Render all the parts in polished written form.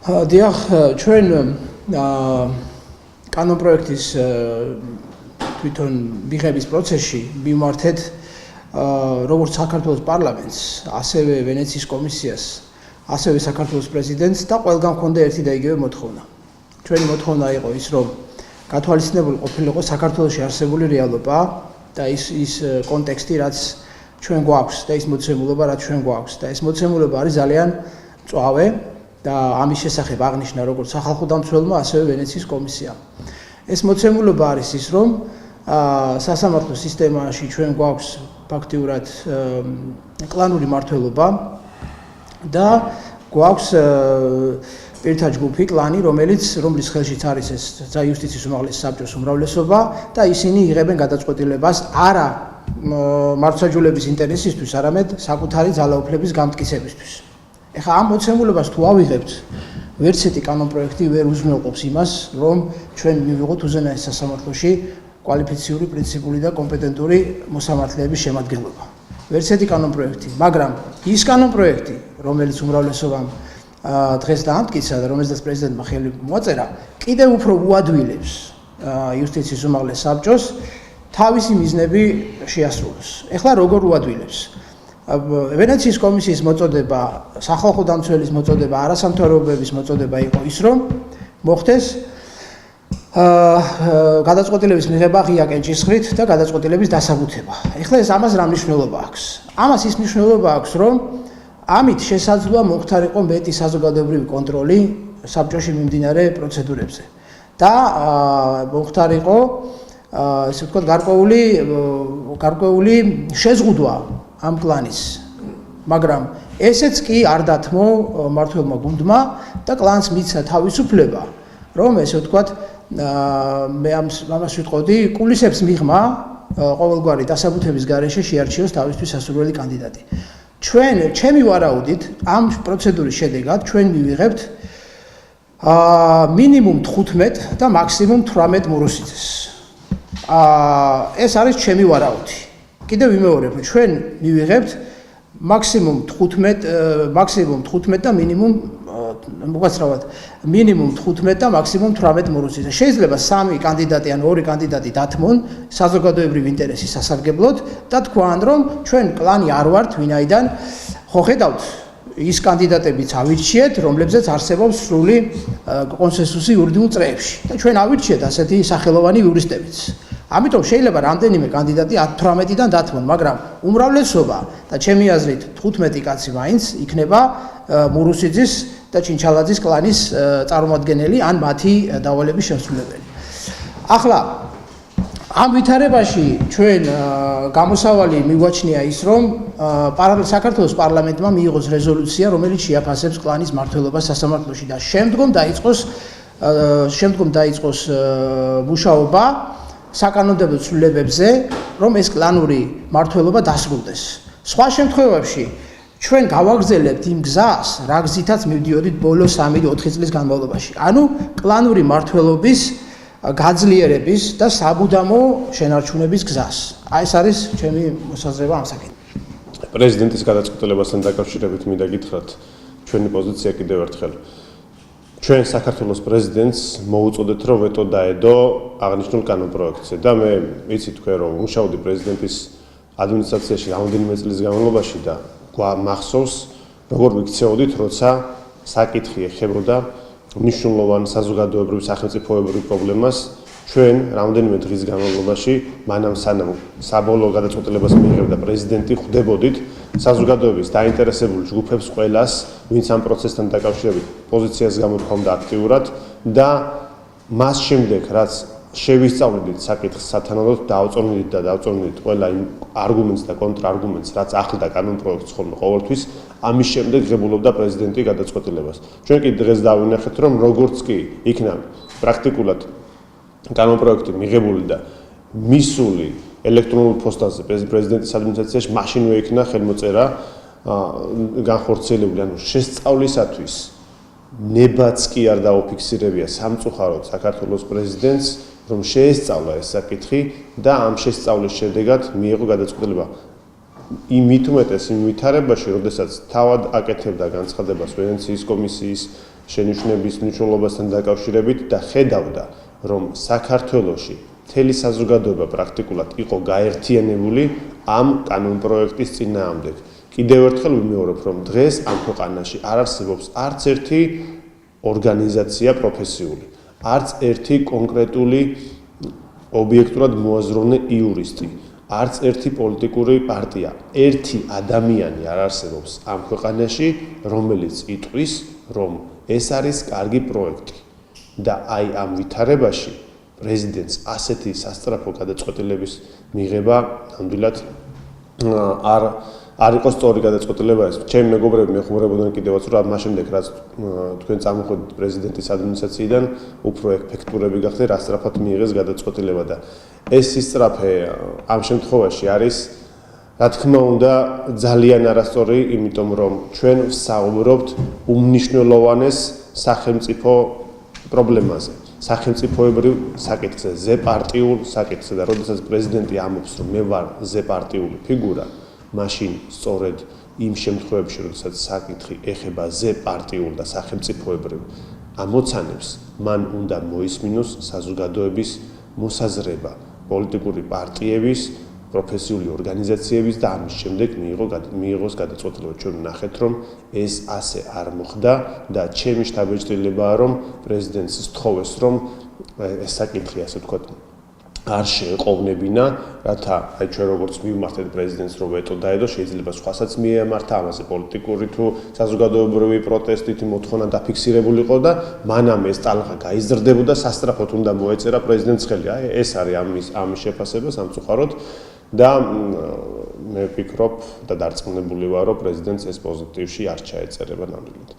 დიახ, ჩვენ კანონპროექტის თვითონ მიღების პროცესში მიმართეთ როგორც საქართველოს პარლამენტს, ასევე ვენეციის კომისიას, ასევე საქართველოს პრეზიდენტს და ყველგან ჰქონდა ერთი და იგივე მოთხოვნა. ჩვენი მოთხოვნა იყო ის, რომ გათვალისწინებული ყოფილიყო საქართველოში არსებული რეალობა და ის კონტექსტი, რაც ჩვენ გვაქვს და ის მოცემულობა, რაც ჩვენ გვაქვს და ეს მოცემულობა არის ძალიან მწვავე და ამის შესახებ აღნიშნა როგორც სახალხო დამცველმა, ასევე ვენეციის კომისიამ. ეს მოცემულობა არის ის, რომ სასამართლო სისტემაში ჩვენ გვაქვს ფაქტიურად კლანური მმართველობა და გვაქვს პირთა ჯგუფი, კლანი, რომლის ხელშიც არის ეს იუსტიციის უმაღლესი საბჭოს უმრავლესობა და ისინი იღებენ გადაწყვეტილებას არა მართლმსაჯულების ინტერესისთვის, არამედ საკუთარი ძალაუფლების გამტკიცებისთვის. ეხლა ამ მოცემულობას თუ ავიღებთ, ვერც ერთი კანონპროექტი ვერ უზრუნველყოფს იმას, რომ ჩვენ მივიღოთ უზენაეს სასამართლოში კვალიფიციური, პრინციპული და კომპეტენტური მოსამართლეების შემადგენლობა. ვერც ერთი კანონპროექტი, მაგრამ ის კანონპროექტი, რომელიც უმრავლესობამ დღეს დაამტკიცა და რომელზეც პრეზიდენტმა ხელი მოაწერა, კიდევ უფრო უადვილებს იუსტიციის უმაღლეს საბჭოს თავისი მიზნები შეასრულოს. ეხლა როგორ უადვილებს? ვენეციის კომისიის მოწოდება, სახალხო დამცველის მოწოდება, არასამთავრობოების მოწოდება იყო ის, რომ მოხდეს გადაწყვეტილების მიღება ღია კენჭისყრით და გადაწყვეტილების დასაბუთება. ეხლა ეს ამას რა მნიშვნელობა აქვს? ამას ის მნიშვნელობა აქვს, რომ ამით შესაძლოა მომხდარიყო მეტი საზოგადოებრივი კონტროლი საბჭოში მიმდინარე პროცედურებზე და მომხდარიყო ესე ვთქვათ გარკვეული შეზღუდვა ამ კლანის, მაგრამ ესეც კი არ დათმო მმართველმა გუნდმა და კლანს მიცა თავისუფლება, რომ ესე ვთქვათ მე ამას ვიტყოდი, კულისებს მიღმა ყოველგვარი დასაბუთების გარეშე შეარჩიოს თავისთვის სასურველი კანდიდატი. ჩემი ვარაუდით, ამ პროცედურის შედეგად ჩვენ მივიღებთ მინიმუმ 15 და მაქსიმუმ 18 მურუსიძეს. ეს არის ჩემი ვარაუდი. კიდევ ვიმეორებ, რომ ჩვენ მივიღებთ მაქსიმუმ 15 და მინიმუმ მოგაცრავად მინიმუმ 15 და მაქსიმუმ 18 მურუსიძე. შეიძლება 3 კანდიდატი ან 2 კანდიდატი დათმონ საზოგადოებრივი ინტერესის სასარგებლოდ და თქვან, რომ ჩვენ კლანი არ ვართ, ვინაიდან ხო ხედავთ ის კანდიდატებიც ავირჩიეთ, რომლებზეც არსებობს სრული კონსენსუსი იურიდიულ წრეებში და ჩვენ ავირჩიეთ ასეთი სახელოვანი იურისტებიც. ამიტომ შეიძლება რამდენიმე კანდიდატი 18-დან დათმონ, მაგრამ უმრავლესობა და ჩემი აზრით 15 კაცი მაინც იქნება მურუსიძის და ჩინჩალაძის კლანის წარმომადგენელი ან მათი დავალების შემსრულებელი. ახლა ამ ვითარებაში ჩვენ გამოსავალი მიგვაჩნია ის, რომ საქართველოს პარლამენტმა მიიღოს რეზოლუცია, რომელიც შეაფასებს კლანის მმართველობას სასამართლოში და შემდგომ დაიწყოს მუშაობა საკანონმდებლო ცვლილებებზე, რომ ეს კლანური მმართველობა დასრულდეს. სხვა შემთხვევებში ჩვენ გავაგრძელებთ იმ გზას, რა გზითაც მივდიოდით ბოლო 3-4 წლის განმავლობაში. ანუ კლანური მმართველობის გაძლიერების და საბუდამო შენარჩუნების გზას. ეს არის ჩემი მოსაზრება ამ საკითხზე. პრეზიდენტის გადაწყვეტილებასთან დაკავშირებით მინდა გითხრათ ჩვენი პოზიცია კიდევ ერთხელ. ჩვენ საქართველოს პრეზიდენტს მოუწოდეთ, რომ ვეტო დაედო აღნიშნულ კანონპროექტზე და მე ვიცი თქვენ, რომ მუშაობდი პრეზიდენტის ადმინისტრაციაში რამდენიმე წლის განმავლობაში და მახსოვს, როგორ ვიქცეოდით, როცა საკითხი ეხებოდა მნიშვნელოვან საზოგადოებრივ სახელმწიფოებრივ პრობლემას, ჩვენ რამდენიმე დღის განმავლობაში, მანამ სანამ საბოლოო გადაწყვეტილებას მიიღებდა პრეზიდენტი, ხვდებოდით საზოგადოების დაინტერესებულ ჯგუფებს ყველას, ვინც ამ პროცესთან დაკავშირებით პოზიციას გამოთქვამდა აქტიურად და მას შემდეგ, რაც შევისწავლდით საკითხს სათანადოდ, დავწონდით ყველა იმ არგუმენტს და კონტრარგუმენტს, რაც ახლდა კანონპროექტს ხოლმე ყოველთვის, ამის შემდეგ ღებულობდა პრეზიდენტი გადაწყვეტილებას. ჩვენ კი დღეს დავინახეთ, რომ როგორც კი იქნა პრაქტიკულად კანონპროექტი მიღებული და მისული ელექტრონულ პოსტაზე პრეზიდენტის ადმინისტრაციაში მაშინვე იქნა ხელმოწერა განხორციელებული, ანუ შესწავლისათვის ნებაც კი არ დაუფიქსირებია სამწუხაროდ საქართველოს პრეზიდენტს, რომ შეესწავლა ეს საკითხი და ამ შესწავლის შედეგად მიიღო გადაწყვეტილება. იმით უმეტეს იმ ვითარებაში, როდესაც თავად აკეთებდა განცხადებას ვენეციის კომისიის შენიშვნების მნიშვნელობასთან დაკავშირებით და ხედავდა, რომ საქართველოში მთელი საზოგადოება პრაქტიკულად იყო გაერთიანებული ამ კანონპროექტის წინააღმდეგ. კიდევ ერთხელ ვიმეორებ, რომ დღეს ამ ქვეყანაში არ არსებობს არც ერთი ორგანიზაცია პროფესიული, არც ერთი კონკრეტული ობიექტურად მოაზროვნე იურისტი, არც ერთი პოლიტიკური პარტია, ერთი ადამიანი არ არსებობს ამ ქვეყანაში, რომელიც იტყვის, რომ ეს არის კარგი პროექტი. და აი ამ ვითარებაში პრეზიდენტს ასეთი სასწრაფო გადაწყვეტილების მიღება ნამდვილად არ იყო სწორი გადაწყვეტილება ეს. ჩემი მეგობრები მეხმარებოდნენ კიდევაც, რომ მას შემდეგ რაც თქვენ წამოხვედით პრეზიდენტის ადმინისტრაციიდან, უფრო ეფექტურები გახდეთ, რა სწრაფად მიიღეს გადაწყვეტილება და ეს სისწრაფე ამ შემთხვევაში არის, რა თქმა უნდა, ძალიან არასწორი, იმიტომ რომ ჩვენ ვსაუბრობთ უმნიშვნელოვანეს სახელმწიფო პრობლემაზე, სახელმწიფოებრივ საკითხზე, ზეპარტიულ საკითხზე და როდესაც პრეზიდენტი ამბობს, რომ მე ვარ ზეპარტიული ფიგურა, მაშინ სწორედ იმ შემთხვევებში, როდესაც საკითხი ეხება ზეპარტიულ და სახელმწიფოებრივ ამოცანებს, მან უნდა მოისმინოს საზოგადოების მოსაზრება, პოლიტიკური პარტიების, პროფესიული ორგანიზაციების და ამის შემდეგ მიიღოს გადაწყვეტილება. ჩვენ ვნახეთ, რომ ეს ასე არ მოხდა და ჩემი შთაბეჭდილებაა, რომ პრეზიდენტს სთხოვეს, რომ ეს საკითხი, ასე ვთქვათ, არ შეეყოვნებინა, რათა აი ჩვენ როგორც მივმართეთ პრეზიდენტს, რომ ვეტო დაედო, შეიძლება სხვასაც მიემართა, ამაზე პოლიტიკური თუ საზოგადოებრივი პროტესტით მოთხოვნა დაფიქსირებული იყო და მანამ ეს ტალღა გაიზრდებოდა, სასწრაფოდ უნდა მოეწერა პრეზიდენტს ხელი. აი ეს არის ამის შეფასება სამწუხაროდ და მე ვფიქრობ და დარწმუნებული ვარ, რომ პრეზიდენტს ეს პოზიტივში არ ჩაეწერება ნამდვილად.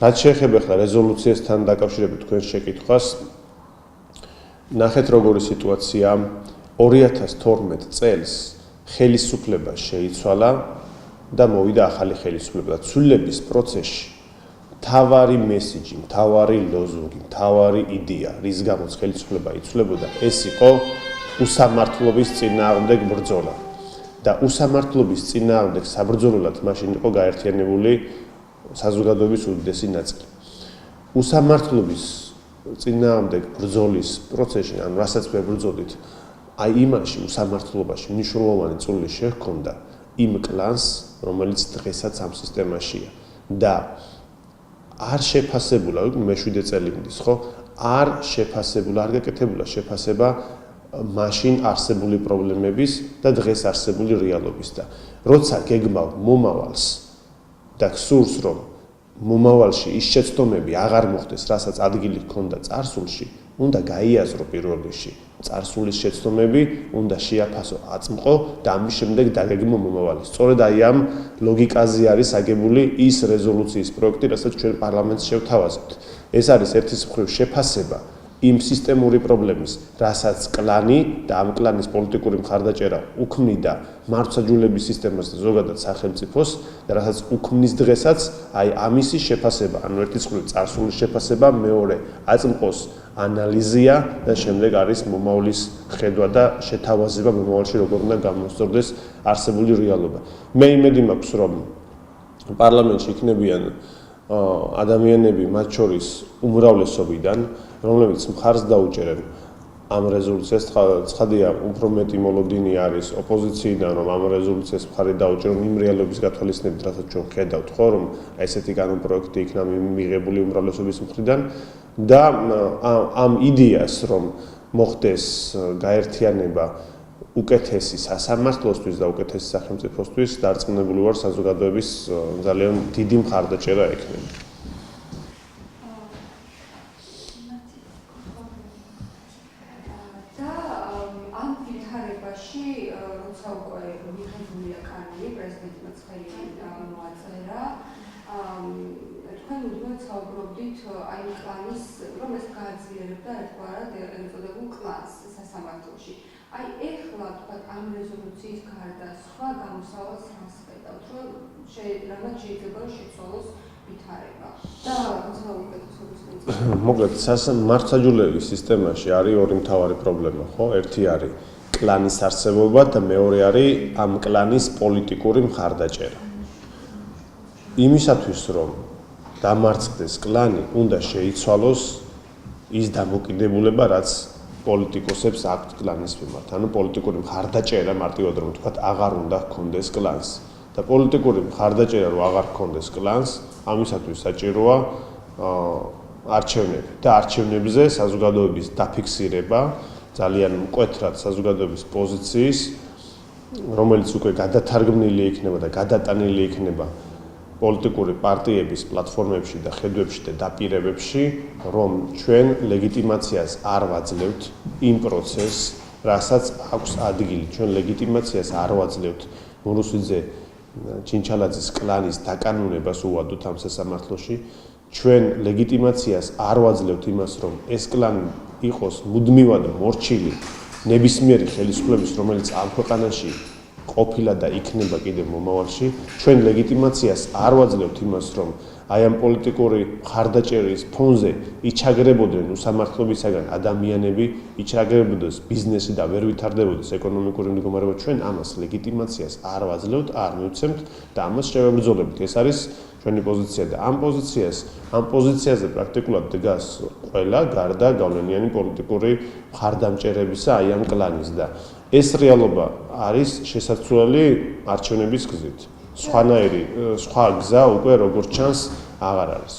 რაც შეეხება ახლა რეზოლუციასთან დაკავშირებით თქვენს შეკითხვას, ნახეთ როგორი სიტუაცია 2012 წელს ხელისუფლება შეიცვალა და მოვიდა ახალი ხელისუფლება და ცვლილების პროცესში მთავარი მესიჯი, მთავარი ლოზუნგი, მთავარი იდეა, რის გამოც ხელისუფლება იცვლებოდა, ეს იყო უსამართლობის წინააღმდეგ ბრძოლა. და უსამართლობის წინააღმდეგ საბრძოლოდ მაშინ იყო გაერთიანებული საზოგადოების უდიდესი ნაწილი. უსამართლობის წინააღმდეგ ბრძოლის პროცესში, ანუ რასაც მე ვბრძოდით, აი იმაში უსამართლობაში მნიშვნელოვანი წვლილი შეჰქონდა იმ კლანს, რომელიც დღესაც ამ სისტემაშია და არ შეფასებულა, მე-7 წელი მიდის, ხო? არ შეფასებულა, არ გაკეთებულა შეფასება მაშინ არსებული პრობლემების და დღეს არსებული რეალობის და როცა გეგმავ მომავალს და გსურს, რომ მომავალში ის შეცდომები აღარ მოხდეს, რასაც ადგილი ჰქონდა წარსულში, უნდა გაიაზრო პირველ რიგში. წარსულის შეცდომები უნდა შეაფასო, აწმყო და ამის შემდეგ დაგეგმო მომავალი. სწორედ აი ამ ლოგიკაზე არის აგებული ის რეზოლუციის პროექტი, რასაც ჩვენ პარლამენტს შევთავაზებთ. ეს არის ერთის მხრივ შეფასება იმ სისტემური პრობლემის, რასაც კლანი და ამ კლანის პოლიტიკური მხარდაჭერა უქმნიდა მართლმსაჯულების სისტემას და ზოგადად სახელმწიფოს და რასაც უქმნის დღესაც აი ამისი შეფასება, ანუ ერთის მხრივ წარსულის შეფასება, მეორე აწმყოს ანალიზია და შემდეგ არის მომავლის ხედვა და შეთავაზება მომავალში როგორ უნდა გამოსწორდეს არსებული რეალობა. მე იმედი მაქვს, რომ პარლამენტში იქნებიან ადამიანები, მათ შორის უმრავლესობიდან, რომლებიც მხარს დაუჭერენ ამ რეზოლუციას, ცხადია, უფრო მეტი მოლოდინი არის ოპოზიციიდან, რომ ამ რეზოლუციას მხარი დაუჭერონ იმ რეალობის გათვალისწინებით, რასაც ჩვენ ხედავთ, ხო, რომ ესეთი კანონპროექტი იქნა მიღებული უმრავლესობის მხრიდან და ამ იდეას, რომ მოხდეს გაერთიანება უკეთესი სასამართლოსთვის და უკეთესი სახელმწიფოსთვის, დარწმუნებული ვარ, საზოგადოების ძალიან დიდი მხარდაჭერა ექნება. აი კლანის, რომ ეს გააძლიერებდა ერთგვარად ეწოდებულ კლანს სასამართლოში. აი ეხლა თქვათ ამ რეზოლუციის გარდა სხვა გამოსავალს რას ხედავთ, რომ რამაც შეიძლება შეცვალოს ვითარება და როცა უკეთესობის პრინციპი. მოკლედ, მართლმსაჯულების სისტემაში არის ორი მთავარი პრობლემა, ხო? ერთი არის კლანის არსებობა და მეორე არის ამ კლანის პოლიტიკური მხარდაჭერა. იმისათვის, რომ დამარცხდეს კლანი, უნდა შეიცვალოს ის დამოკიდებულება, რაც პოლიტიკოსებს აქვთ კლანის მიმართ. ანუ პოლიტიკური მხარდაჭერა მარტივად რომ ვთქვათ, აღარ უნდა ჰქონდეს კლანს. და პოლიტიკური მხარდაჭერა რომ აღარ ჰქონდეს კლანს, ამისათვის საჭიროა არჩევნები და არჩევნებზე საზოგადოების დაფიქსირება, ძალიან მკვეთრად საზოგადოების პოზიციის, რომელიც უკვე გადათარგმნილი იქნება და გადატანილი იქნება პოლიტიკური პარტიების პლატფორმებში და ხედვებში და დაპირებებში, რომ ჩვენ ლეგიტიმაციას არ ვაძლევთ იმ პროცესს, რასაც აქვს ადგილი. ჩვენ ლეგიტიმაციას არ ვაძლევთ მურუსიძე ჩინჩალაძის კლანის დაკანონებას უვადოთ ამ სასამართლოში. ჩვენ ლეგიტიმაციას არ ვაძლევთ იმას, რომ ეს კლანი იყოს მუდმივად მორჩილი ნებისმიერი ხელისუფლების, რომელიც ამ ქვეყანაში ყოფილა და იქნება კიდევ მომავალში. ჩვენ ლეგიტიმაციას არ ვაძლევთ იმას, რომ აი ამ პოლიტიკური მხარდაჭერის ფონზე იჩაგრებოდნენ უსამართლობისაგან ადამიანები, იჩაგრებოდეს ბიზნესი და ვერ ვითარდებოდეს ეკონომიკური მდგომარეობა. ჩვენ ამას ლეგიტიმაციას არ ვაძლევთ, არ მივცემთ და ამას შევებრძოლებით. ეს არის ჩვენი პოზიცია და ამ პოზიციაზე პრაქტიკულად დგას ყველა გარდა გავლენიანი პოლიტიკური მხარდამჭერებისა აი ამ კლანის და ეს რეალობა არის შესაძლებელი არჩევნების გზით. სხვა გზა უკვე როგორც ჩანს აღარ არის.